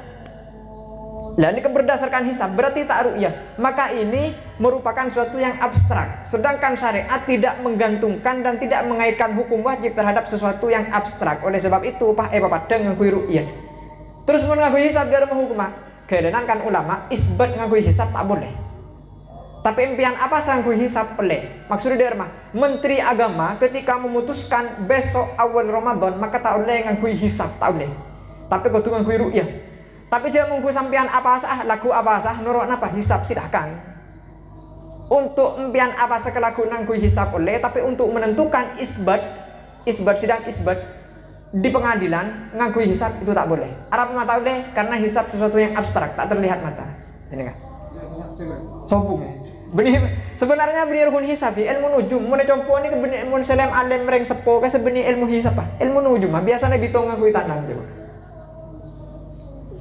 Nah ini berdasarkan hisab berarti tak ru'yah. Maka ini merupakan sesuatu yang abstrak. Sedangkan syariat tidak menggantungkan dan tidak mengaitkan hukum wajib terhadap sesuatu yang abstrak. Oleh sebab itu padang ngakui ru'yah. Terus mengakui hisab dalam hukum keadaan kan ulama isbat ngakui hisab tak boleh. Tapi impian apa sanggup hisab pelek? Maksudnya dari Menteri Agama ketika memutuskan besok awal Ramadan maka tak boleh ngakui hisab, tak boleh. Tapi kau tu ngakui ru'yah. Tapi jangan mengku sampian apa sah laku apa sah nurut apa hisab silahkan. Untuk impian apa sah kelaku ngakui hisab boleh, tapi untuk menentukan isbat sidang isbat di pengadilan ngakui hisab itu tak boleh. Arab mata boleh karena hisab sesuatu yang abstrak tak terlihat mata. Ini kan? Sombong ya. Sebenarnya benih rukun hisab ilmu nujum mun compo ni benih mun salam alim reng sepo ka sebenih ilmu hisab ilmu nujum biasanya bitong ngakui tanam coba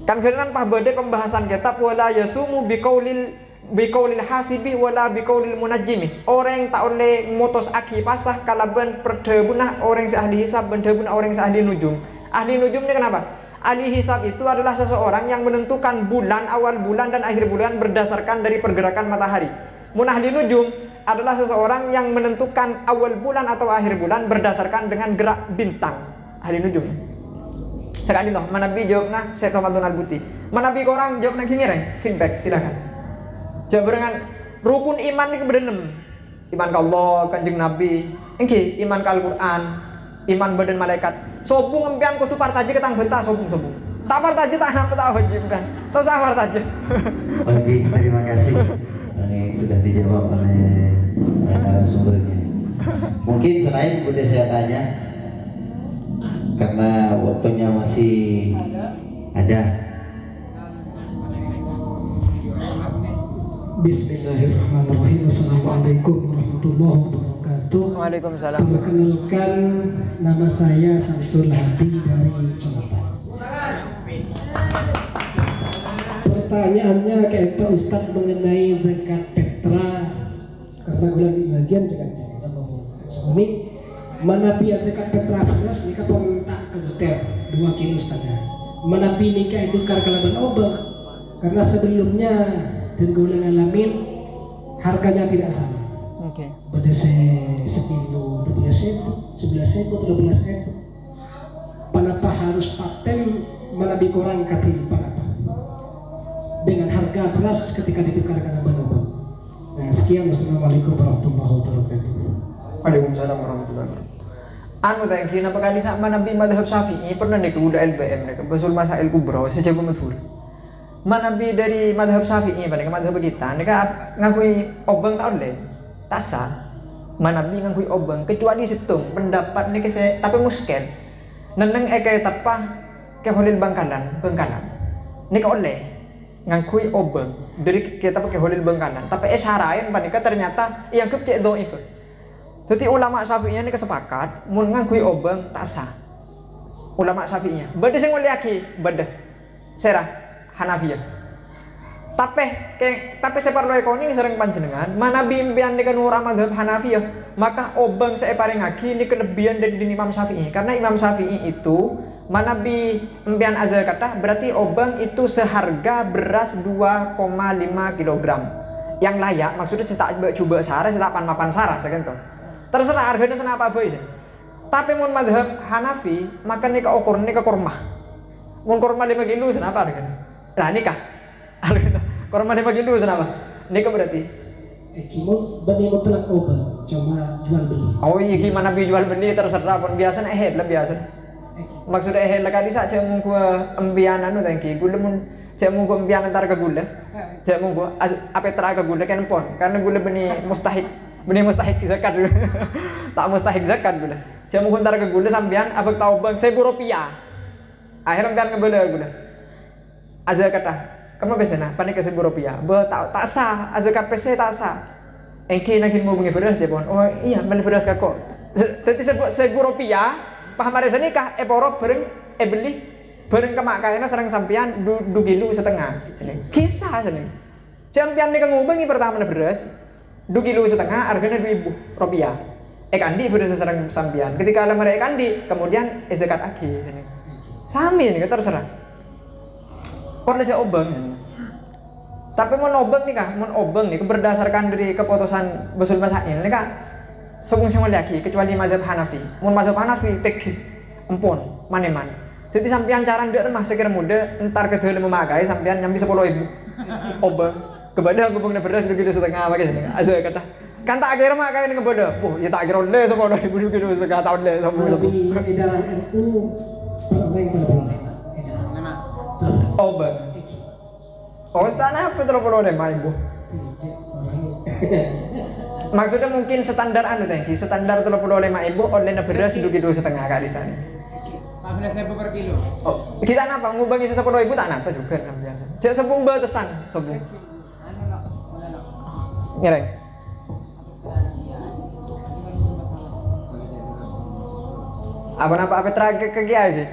kan kenan bade pembahasan kitab wala yasumu biqaulil hasibi wala biqaulil munajjimi. Orang tak oleh mutus aki pasah kalaban perdebunah orang si ahli hisab bendebunah orang si ahli nujum. Ahli nujum ni kenapa? Ahli hisab itu adalah seseorang yang menentukan bulan, awal bulan dan akhir bulan berdasarkan dari pergerakan matahari. Ahli nujum adalah seseorang yang menentukan awal bulan atau akhir bulan berdasarkan dengan gerak bintang. Ahli nujum. Sekarang itu, Manabi jawab nah Syekh Ramadan Al-Buti. Manabi korang jawab nah gini reng, feedback silakan. Jawab dengan rukun iman ini kebedenem. Iman ke Allah, Kanjeng Nabi, engki iman ke Al-Qur'an, iman badan malaikat. Sobung empian kutu partaji ketang bentah sobung. Tak partaji tak nampak tak wajib kan. Tak sah partaji. Oke, terima kasih. Ini sudah dijawab oleh narasumbernya. Mungkin selain boleh saya tanya karena waktunya masih ada. Bismillahirrahmanirrahim. Assalamualaikum warahmatullahi wabarakatuh. Waalaikumsalam. Perkenalkan, nama saya Samsul Hadi dari Jombang. Pertanyaannya ke Pak Ustadz mengenai zakat fitrah, karena bulan di bagian jangan ini mana biar zakat fitrah beras nikah pun tak kebuter 2,5 kilo. Mana nikah itu kalaban obat karena sebelumnya dan gula alamin harganya tidak sama. Oke. Pada sepuluh 11.000, 12.000. Kenapa harus paten menabi korang kati panapa dengan harga beras ketika ditukarkan dengan obat. Nah sekian, wassalamualaikum warahmatullahi wabarakatuh. Waalaikumsalam warahmatullahi wabarakatuh. Anu tak kira apakah di sama Nabi madhab Syafi'i pernah nek udah LBM nek Basul Masail Kubra sejak mathur. Nabi dari madhab Syafi'i pada madhab kita nek ngakui obang tak oleh tak sah. Nabi ngakui obang kecuali situng pendapat nek saya tapi muskel. Neneng eke tapah ke Holil Bangkalan nek oleh. ngakui obeng dari kita pakai holil beng kanan tapi syarain panika ternyata yang cek dhaif. Jadi ulama Syafi'iyah ini kesepakat mun ngakui obeng tak sah. Ulama Syafi'iyah bade sing ngoliaki bade serah Hanafiyah. Tapi separlo ekoni sering panjenengan mana bimpian di kanura madhab Hanafiyah maka obeng saya paring ngaki ini kelebihan dari Imam Syafi'i karena Imam Syafi'i itu mana bi empian azal kata berarti obeng itu seharga beras 2,5 kg yang layak maksudnya cetak coba sarah cetak mapan sarah segitu terserah harganya senapa boy tapi mun madhab Hanafi maka nikah ukur nikah kurma mun kurma 5 kilo senapa harganya nah nikah harganya kurma 5 kilo senapa nikah berarti Kimo bani mutlak obeng cuma jual beli oh iya gimana bi jual beli terserah pun biasa head lah biasa maksudnya lagi saja munggu empian anu tangki gula mun saya munggu empian antar ke gula saya munggu apa teraga gula kan pon karena gula benih mustahik zakat dulu tak mustahik zakat gula saya munggu antar ke gula sambian apa tahu bang 1.000 rupiah akhirnya empian ngebela gula azal kata kamu biasa panik ke 1.000 rupiah tak sah zakat PC tak sah engki nak mau bengi beras ya pon oh iya beli beras kok jadi 1.000 rupiah paham ada nikah porok bareng beli bareng kemak kayaknya serang sampian 2 kilo setengah kisah sini sampian nikah ngubengi pertama beras 2 kilo setengah harganya 2.000 rupiah kandi beras serang sampian ketika lemari kandi kemudian zakat aki sini sami nih terserah korle aja obeng tapi mau obeng nih kah mau obeng nih berdasarkan dari keputusan Basul Masail nih kah semua lagi kecuali mazhab Hanafi. Mun mazhab Hanafi tek empon maneman. Jadi sampean cara ndak mah sekira muda entar ke dalam memakai sampean nyambi 10.000. Obeng kepada aku bang beras 2 kilo setengah pakai sini. Aja kata kan tak kira mah kayak ngebodo. Ya tak kira le 10.000 2 kilo setengah tahun le sampai di dalam NU boleh. Obeng. Oh, sana apa 30.000 ibu? Maksudnya mungkin standar anu tadi, standar 35.000 online beras 2 kilo setengah kali sana. 15.000 per kilo. Oh, kita napa ngubangi 10.000 tak napa juga kan biasa. Cek sepung batasan, sepung. Ngereng. Apa terakhir ke kiai iki?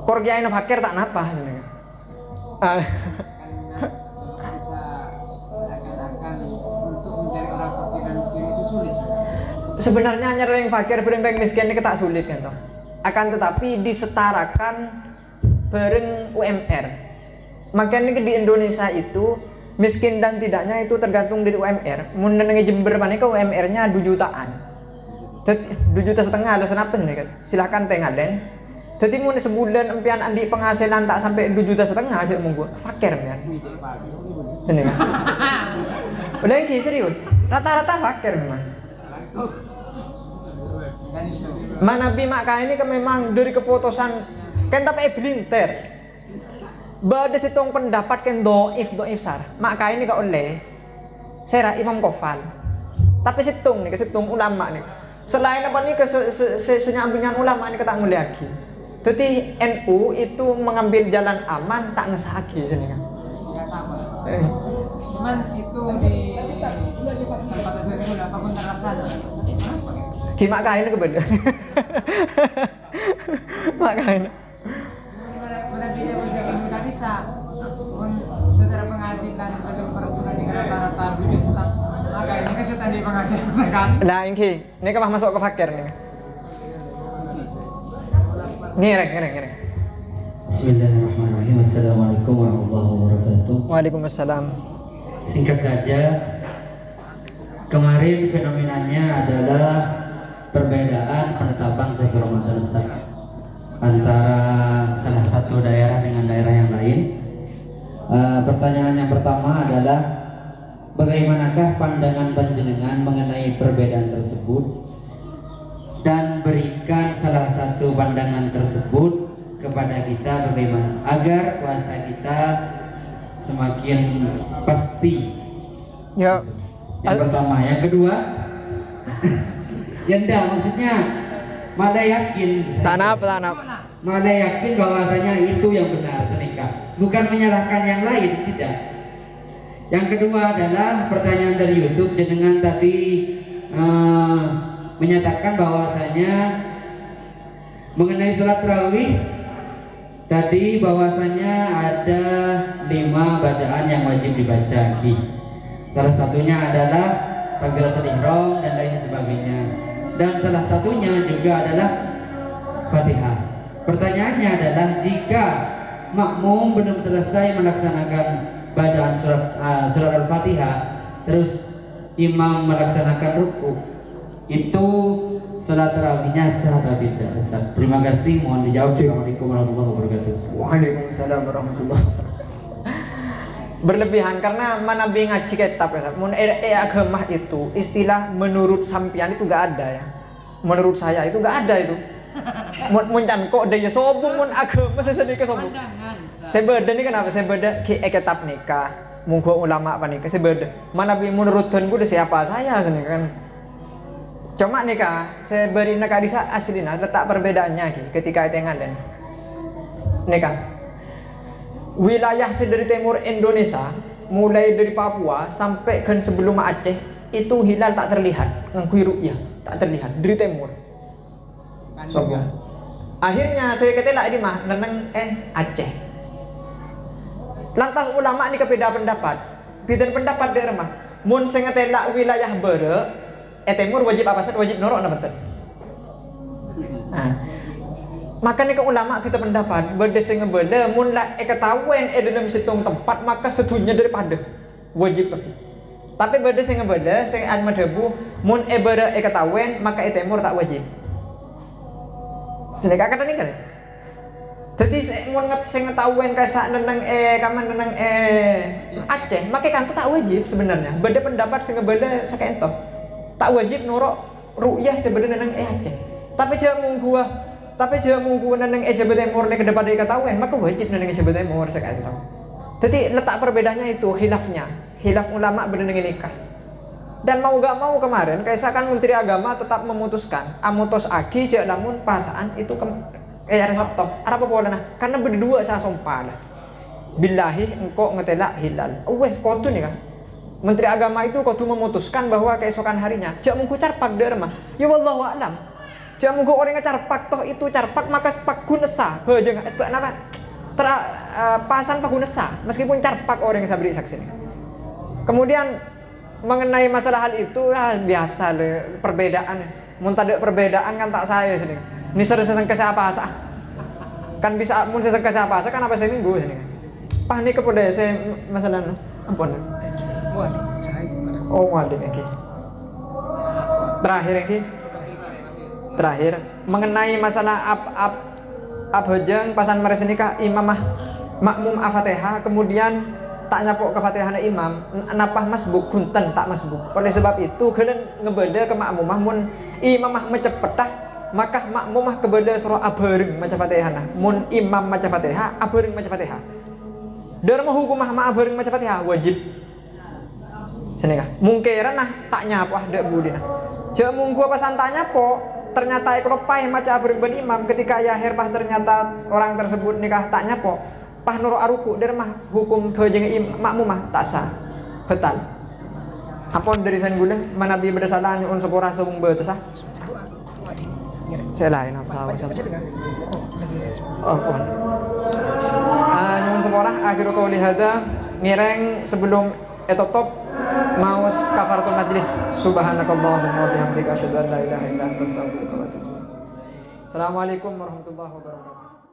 Kor kiai no fakir tak napa jenenge. Sebenarnya nyari yang fakir bareng miskin ini tak sulit kan toh. Akan tetapi disetarakan bareng UMR. Makanya di Indonesia itu miskin dan tidaknya itu tergantung dari UMR. Mun nang Jember maneh UMR-nya 2 jutaan. 2,5 juta ada senapa sini kan. Silakan tengalen. Jadi mun sebulan empian andi penghasilan tak sampai 2,5 juta aja monggo. Fakir kan. Ini kan. Udah yang serius. Rata-rata fakir memang. Mana bimaka ini kan memang dari keputusan kan tapi blinter bade sitong pendapat kan doif sar maka ini gak oleh saya Imam Kofal tapi situng nih kesitung ulama nih selain apa nih senyambungan ulama ini kita mulai lagi jadi NU itu mengambil jalan aman tak ngesaki sini kan nggak sama cuman itu di tempat itu apapun terlaksana gimana kain itu kebenar makain mana beda usaha nggak bisa secara penghasilan belum per bulan di rata-rata 7 juta maka ini kan sudah di penghasilan sekan nah ini kan masuk ke fakir nih ngereng Bismillahirrahmanirrahim. Assalamualaikum warahmatullahi wabarakatuh. Waalaikumsalam. Singkat saja, kemarin fenomenanya adalah perbedaan penetapan Zikir Ramadan Ustaz antara salah satu daerah dengan daerah yang lain. Pertanyaan yang pertama adalah bagaimanakah pandangan panjenengan mengenai perbedaan tersebut dan berikan salah satu pandangan tersebut kepada kita bagaimana agar puasa kita semakin pasti. Ya. Yang pertama, yang kedua, ya enggak maksudnya malah yakin. Tanap. Malah yakin bahwasanya itu yang benar senika. Bukan menyalahkan yang lain, tidak. Yang kedua adalah pertanyaan dari YouTube, jenengan tadi menyatakan bahwasanya mengenai sholat tarawih tadi bahwasanya ada 5 bacaan yang wajib dibaca. Salah satunya adalah takbiratul ihram dan lain sebagainya. Dan salah satunya juga adalah Fatihah. Pertanyaannya adalah jika makmum belum selesai melaksanakan bacaan surat Al-Fatihah, terus imam melaksanakan ruku, itu salat tarawihnya sah atau tidak, Ustaz? Terima kasih, mohon dijawab. Assalamualaikum warahmatullahi wabarakatuh. Waalaikumsalam warahmatullahi wabarakatuh. Berlebihan karena mana bi ngaji kitab ya. Mun agama itu istilah menurut sampian itu gak ada ya. Menurut saya itu gak ada itu. Mun can kok daya sombong mun agama sesedikit sombong. Sebeda ini kenapa? Sebeda ki kitab nikah. Munggo ulama apa nikah sebeda. Mana bi menurut dan gue siapa saya sini kan. Cuma nikah seberi nikah disa aslina letak perbedaannya ketika itu ngaden. Nikah wilayah dari timur Indonesia mulai dari Papua sampai ke sebelum Aceh itu hilal tak terlihat, ngangkui ru'yah tak terlihat dari timur. Sombong. Akhirnya saya ketelak di mah neneng Aceh. Lantas ulama ini kebeda pendapat. Beda pendapat dari mah. Mun saya ngetelak wilayah bere timur wajib apa saja wajib norok na betul. Nah, makanya ke ulama kita pendapat berdasar ngebeda mun la ketahuan dalam situng tempat maka setunya daripada wajib lebih. Tapi berdasar ngebeda sing an madhabu mun bere ketahuan maka timur tak wajib. Jadi kakak tadi kan. Jadi mun sing ngetahuan kayak neneng kaman neneng Aceh maka kan tak wajib sebenarnya. Beda pendapat sing ngebeda sakentoh. Tak wajib norok ru'yah sebenarnya nang Aceh. Tapi jangan munggu nang Jawa Timur nek kedepan ketahuan maka wajib nang Jawa Timur sekanto. Jadi letak perbedaannya itu khilaf ulama bener nikah. Dan mau gak mau kemarin kaisakan Menteri Agama tetap memutuskan amutos aki cek namun pasaan itu resokto. Apa boleh karena berdua saya sumpah. Billahi engkau ngetelak hilal. Wes kotu nih kan. Menteri Agama itu kudu memutuskan bahwa keesokan harinya jak mungku carpak derma. Ya wallahu a'lam. Jak mungku orang carpak toh itu carpak maka sepak gunesa. Bajeng napa? Pasan pak gunesa meskipun carpak orang yang sabri saksi. Kemudian mengenai masalah hal itu biasa le perbedaan. Mun tade perbedaan kan tak saya sini. Ini seseng ke siapa asa? Kan bisa mun seseng ke siapa asa kan apa saya minggu sini. Pah ni kepada saya masalah ampun. Oh wali lagi. Terakhir mengenai masalah abhajang pasan mares nikah imamah makmum Al-Fatihah kemudian tak nyapok ke Fatihah imam napah masbuk kunten tak masbuk. Oleh sebab itu kalian ngebeda ke makmumah mun imamah mecepetah maka makmumah kebeda surah abareng maca Fatihah. Mun imam maca Fatihah abareng maca Fatihah. Darma hukumah ma abareng maca Fatihah wajib. Senika mungkiran tak nyapa dek budina. Jauh munggu apa santanya po ternyata ekropai maca berben imam ketika ya herpah ternyata orang tersebut nikah tak nyapo pah nuro aruku dermah hukum hojeng makmumah tak sah betal. Apon dari san gula manabi berdasarkan nyun sepura sebung betesah. Saya lain apa? Oh pohon. Nyun sepura akhiru qauli hadza ngireng sebelum etotop maus kafaratul majlis. Subhanakallahumma wa bihamdika asyhadu an la ilaha illa anta astaghfiruka wa atubu ilaik. Assalamualaikum warahmatullahi wabarakatuh.